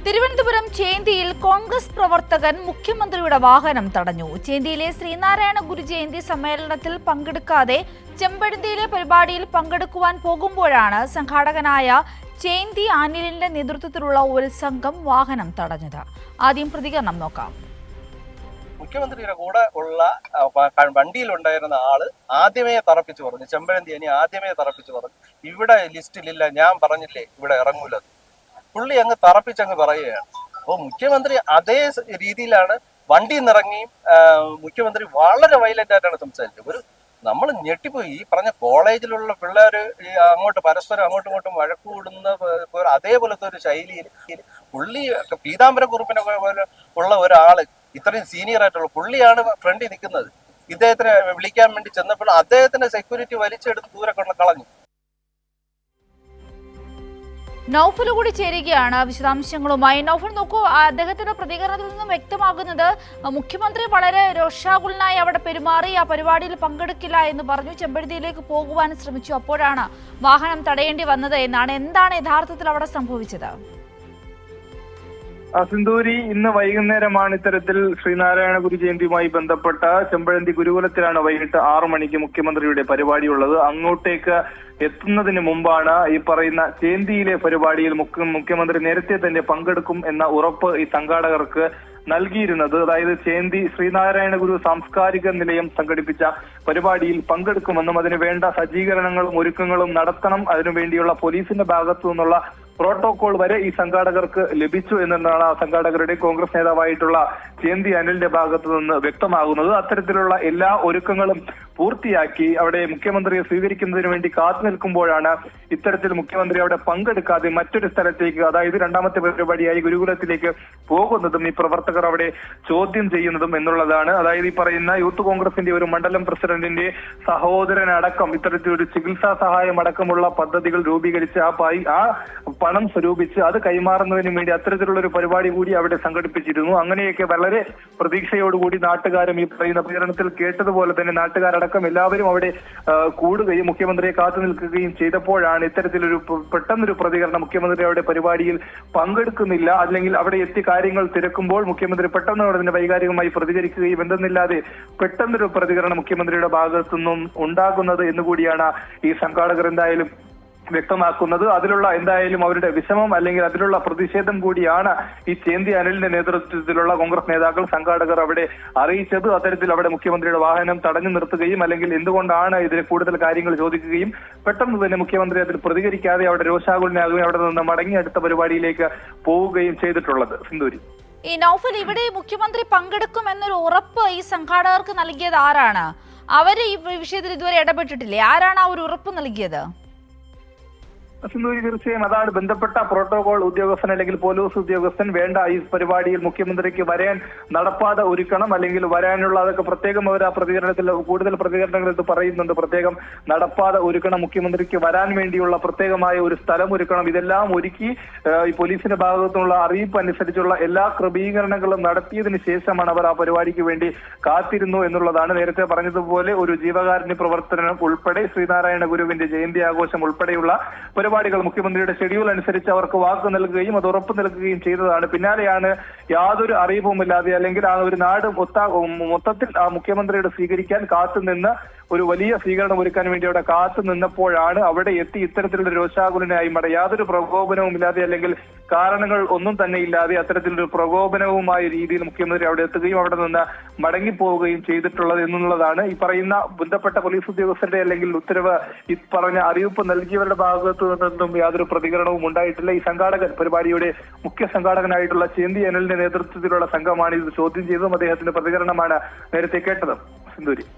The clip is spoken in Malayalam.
തിരുവനന്തപുരം ചേന്തിയിൽ കോൺഗ്രസ് പ്രവർത്തകൻ മുഖ്യമന്ത്രിയുടെ വാഹനം തടഞ്ഞു. ചേന്തിയിലെ ശ്രീനാരായണ ഗുരു ജയന്തി സമ്മേളനത്തിൽ പങ്കെടുക്കാതെ ചെമ്പഴന്തിയിലെ പരിപാടിയിൽ പങ്കെടുക്കുവാൻ പോകുമ്പോഴാണ് സംഘാടകനായ ചേന്തി അനിലിന്റെ നേതൃത്വത്തിലുള്ള ഒരു സംഘം വാഹനം തടഞ്ഞത്. ആദ്യം പ്രതികരണം നോക്കാം. മുഖ്യമന്ത്രിയുടെ കൂടെ ഉള്ള വണ്ടിയിലുണ്ടായിരുന്ന ആള് ആദ്യമേ തറപ്പിച്ചു പറഞ്ഞു, ചെമ്പഴന്തി അനി ആദ്യമേ തറപ്പിച്ചു പറഞ്ഞു, ഇവിടെ ലിസ്റ്റിലില്ല, ഞാൻ പറഞ്ഞില്ലേ ഇവിടെ ഇറങ്ങൂല. പുള്ളി അങ്ങ് തറപ്പിച്ചങ്ങ് പറയുകയാണ്. അപ്പോൾ മുഖ്യമന്ത്രി അതേ രീതിയിലാണ് വണ്ടിയിൽ നിന്നിറങ്ങിയും മുഖ്യമന്ത്രി വളരെ വയലന്റ് ആയിട്ടാണ് സംസാരിച്ചത്. നമ്മൾ ഞെട്ടിപ്പോയി. ഈ പറഞ്ഞ കോളേജിലുള്ള പിള്ളേർ അങ്ങോട്ട് പരസ്പരം അങ്ങോട്ടും ഇങ്ങോട്ടും വഴക്കൂടുന്ന അതേപോലത്തെ ഒരു ശൈലിയിൽ പുള്ളി പീതാംബര കുറുപ്പിനെ പോലെ ഉള്ള ഒരാള്, ഇത്രയും സീനിയർ ആയിട്ടുള്ള പുള്ളിയാണ് ഫ്രണ്ടിൽ നിൽക്കുന്നത്. ഇദ്ദേഹത്തിനെ വിളിക്കാൻ വേണ്ടി ചെന്നപ്പോൾ അദ്ദേഹത്തിന്റെ സെക്യൂരിറ്റി വലിച്ചെടുത്ത് ദൂരെ കൊണ്ട് കളഞ്ഞു. നൗഫൽ കൂടി ചേരുകയാണ് വിശദാംശങ്ങളുമായി. നൗഫൽ, നോക്കൂ, അദ്ദേഹത്തിന്റെ പ്രതികരണത്തിൽ നിന്നും വ്യക്തമാകുന്നത് മുഖ്യമന്ത്രി വളരെ രോഷാകുലനായി അവിടെ പെരുമാറി, ആ പരിപാടിയിൽ പങ്കെടുക്കില്ല എന്ന് പറഞ്ഞു, ചെമ്പഴന്തിയിലേക്ക് പോകുവാൻ ശ്രമിച്ചു, അപ്പോഴാണ് വാഹനം തടയേണ്ടി വന്നത് എന്നാണ്. എന്താണ് യഥാർത്ഥത്തിൽ അവിടെ സംഭവിച്ചത്? സിന്ദൂരി, ഇന്ന് വൈകുന്നേരമാണ് ഇത്തരത്തിൽ ശ്രീനാരായണ ഗുരു ജയന്തിയുമായി ബന്ധപ്പെട്ട ചെമ്പഴന്തി ഗുരുകുലത്തിലാണ് വൈകിട്ട് 6 മണിക്ക് മുഖ്യമന്ത്രിയുടെ പരിപാടിയുള്ളത്. അങ്ങോട്ടേക്ക് എത്തുന്നതിന് മുമ്പാണ് ഈ പറയുന്ന ചേന്തിയിലെ പരിപാടിയിൽ മുഖ്യമന്ത്രി നേരത്തെ തന്നെ പങ്കെടുക്കും എന്ന ഉറപ്പ് ഈ സംഘാടകർക്ക് നൽകിയിരുന്നത്. അതായത് ചേന്തി ശ്രീനാരായണ ഗുരു സാംസ്കാരിക നിലയം സംഘടിപ്പിച്ച പരിപാടിയിൽ പങ്കെടുക്കുമെന്നും അതിന് വേണ്ട സജ്ജീകരണങ്ങളും ഒരുക്കങ്ങളും നടത്തണം, അതിനുവേണ്ടിയുള്ള പോലീസിന്റെ ഭാഗത്തു നിന്നുള്ള പ്രോട്ടോകോൾ വരെ ഈ സംഘാടകർക്ക് ലഭിച്ചു എന്നതാണ് സംഘാടകരുടെ കോൺഗ്രസ് നേതാവായിട്ടുള്ള ചേന്തി അനിലിന്റെ ഭാഗത്തു നിന്ന് വ്യക്തമാകുന്നത്. അത്തരത്തിലുള്ള എല്ലാ ഒരുക്കങ്ങളും പൂർത്തിയാക്കി അവിടെ മുഖ്യമന്ത്രിയെ സ്വീകരിക്കുന്നതിന് വേണ്ടി കാത്തു നിൽക്കുമ്പോഴാണ് ഇത്തരത്തിൽ മുഖ്യമന്ത്രി അവിടെ പങ്കെടുക്കാതെ മറ്റൊരു സ്ഥലത്തേക്ക്, അതായത് രണ്ടാമത്തെ പരിപാടിയായി ഗുരുകുലത്തിലേക്ക് പോകുന്നതും ഈ പ്രവർത്തകർ അവിടെ ചോദ്യം ചെയ്യുന്നതും എന്നുള്ളതാണ്. അതായത് ഈ പറയുന്ന യൂത്ത് കോൺഗ്രസിന്റെ ഒരു മണ്ഡലം പ്രസിഡന്റിന്റെ സഹോദരനടക്കം ഇത്തരത്തിലൊരു ചികിത്സാ സഹായം അടക്കമുള്ള പദ്ധതികൾ രൂപീകരിച്ച് ആ പണം സ്വരൂപിച്ച് അത് കൈമാറുന്നതിന് വേണ്ടി അത്തരത്തിലുള്ള ഒരു പരിപാടി കൂടി അവിടെ സംഘടിപ്പിച്ചിരുന്നു. അങ്ങനെയൊക്കെ വളരെ പ്രതീക്ഷയോടുകൂടി നാട്ടുകാരും ഈ പറയുന്ന പ്രചരണത്തിൽ കേട്ടതുപോലെ തന്നെ നാട്ടുകാരടക്കം എല്ലാവരും അവിടെ കൂടുകയും മുഖ്യമന്ത്രിയെ കാത്തു നിൽക്കുകയും ചെയ്തപ്പോഴാണ് ഇത്തരത്തിലൊരു പെട്ടെന്നൊരു പ്രതികരണം. മുഖ്യമന്ത്രി അവിടെ പരിപാടിയിൽ പങ്കെടുക്കുന്നില്ല, അല്ലെങ്കിൽ അവിടെ എത്തി കാര്യങ്ങൾ തിരക്കുമ്പോൾ മുഖ്യമന്ത്രി പെട്ടെന്ന് അതിന് വൈകാരികമായി പ്രതികരിക്കുകയും എന്തെന്നില്ലാതെ പെട്ടെന്നൊരു പ്രതികരണം മുഖ്യമന്ത്രിയുടെ ഭാഗത്തു നിന്നും ഉണ്ടാകുന്നത് എന്നുകൂടിയാണ് ഈ സംഘാടകർ എന്തായാലും വ്യക്തമാക്കുന്നത്. അതിലുള്ള എന്തായാലും അവരുടെ വിഷമം അല്ലെങ്കിൽ അതിലുള്ള പ്രതിഷേധം കൂടിയാണ് ഈ ചേന്തി അനിലിന്റെ നേതൃത്വത്തിലുള്ള കോൺഗ്രസ് നേതാക്കൾ സംഘാടകർ അവിടെ അറിയിച്ചത്. അത്തരത്തിൽ അവിടെ മുഖ്യമന്ത്രിയുടെ വാഹനം തടഞ്ഞു നിർത്തുകയും അല്ലെങ്കിൽ എന്തുകൊണ്ടാണ് ഇതിന് കൂടുതൽ കാര്യങ്ങൾ ചോദിക്കുകയും പെട്ടെന്ന് തന്നെ മുഖ്യമന്ത്രി അതിൽ പ്രതികരിക്കാതെ അവിടെ രോഷാകുലനാകുകയും അവിടെ നിന്ന് മടങ്ങി അടുത്ത പരിപാടിയിലേക്ക് പോവുകയും ചെയ്തിട്ടുള്ളത്. സിന്ദൂരി, ഈ നൗഫൽ, ഇവിടെ മുഖ്യമന്ത്രി പങ്കെടുക്കും എന്നൊരു ഉറപ്പ് ഈ സംഘാടകർക്ക് നൽകിയത് ആരാണ്? അവര് ഈ വിഷയത്തിൽ ഇതുവരെ ഇടപെട്ടിട്ടില്ലേ? ആരാണ് ആ ഒരു ഉറപ്പ് നൽകിയത്? സിന്ദൂരി, തീർച്ചയായും അതാണ് ബന്ധപ്പെട്ട പ്രോട്ടോകോൾ ഉദ്യോഗസ്ഥൻ അല്ലെങ്കിൽ പോലീസ് ഉദ്യോഗസ്ഥൻ വേണ്ട ഈ പരിപാടിയിൽ മുഖ്യമന്ത്രിക്ക് വരാൻ നടപ്പാത ഒരുക്കണം, അല്ലെങ്കിൽ വരാനുള്ള അതൊക്കെ പ്രത്യേകം അവർ ആ പ്രതികരണത്തിൽ കൂടുതൽ പ്രതികരണങ്ങൾ ഇത് പറയുന്നുണ്ട്. പ്രത്യേകം നടപ്പാത ഒരുക്കണം, മുഖ്യമന്ത്രിക്ക് വരാൻ വേണ്ടിയുള്ള പ്രത്യേകമായ ഒരു സ്ഥലം ഒരുക്കണം. ഇതെല്ലാം ഒരുക്കി ഈ പോലീസിന്റെ ഭാഗത്തുനിന്നുള്ള അറിയിപ്പ് അനുസരിച്ചുള്ള എല്ലാ ക്രമീകരണങ്ങളും നടത്തിയതിനു ശേഷമാണ് അവർ ആ പരിപാടിക്ക് വേണ്ടി കാത്തിരുന്നു എന്നുള്ളതാണ്. നേരത്തെ പറഞ്ഞതുപോലെ ഒരു ജീവകാരുണ്യ പ്രവർത്തനം ഉൾപ്പെടെ ശ്രീനാരായണ ഗുരുവിന്റെ ജയന്തി ആഘോഷം ഉൾപ്പെടെയുള്ള പരിപാടികൾ മുഖ്യമന്ത്രിയുടെ ഷെഡ്യൂൾ അനുസരിച്ച് അവർക്ക് വാക്ക് നൽകുകയും അത് ഉറപ്പ് നൽകുകയും ചെയ്തതാണ്. പിന്നാലെയാണ് യാതൊരു അറിയിപ്പുമില്ലാതെ അല്ലെങ്കിൽ ആ ഒരു നാട് മൊത്തത്തിൽ ആ മുഖ്യമന്ത്രിയുടെ സ്വീകരിക്കാൻ കാത്തുനിന്ന് ഒരു വലിയ സ്വീകരണം ഒരുക്കാൻ വേണ്ടി അവിടെ കാത്തു നിന്നപ്പോഴാണ് അവിടെ എത്തി ഇത്തരത്തിലുള്ള രോഷാകുലനായി യാതൊരു പ്രകോപനവും ഇല്ലാതെ അല്ലെങ്കിൽ കാരണങ്ങൾ ഒന്നും തന്നെ ഇല്ലാതെ അത്തരത്തിലൊരു പ്രകോപനവുമായ രീതിയിൽ മുഖ്യമന്ത്രി അവിടെ എത്തുകയും അവിടെ നിന്ന് മടങ്ങിപ്പോവുകയും ചെയ്തിട്ടുള്ളത് എന്നുള്ളതാണ്. ഈ പറയുന്ന ബന്ധപ്പെട്ട പോലീസ് ഉദ്യോഗസ്ഥരുടെ അല്ലെങ്കിൽ ഉത്തരവ് ഈ പറഞ്ഞ അറിയിപ്പ് നൽകിയവരുടെ ഭാഗത്തു നിന്നും യാതൊരു പ്രതികരണവും ഉണ്ടായിട്ടില്ല. ഈ സംഘാടകൻ, പരിപാടിയുടെ മുഖ്യ സംഘാടകനായിട്ടുള്ള ചേന്തി അനിലിന്റെ നേതൃത്വത്തിലുള്ള സംഘമാണ് ഇത് ചോദ്യം ചെയ്തതും അദ്ദേഹത്തിന്റെ പ്രതികരണമാണ് നേരത്തെ കേട്ടത്. സിന്ദൂരി.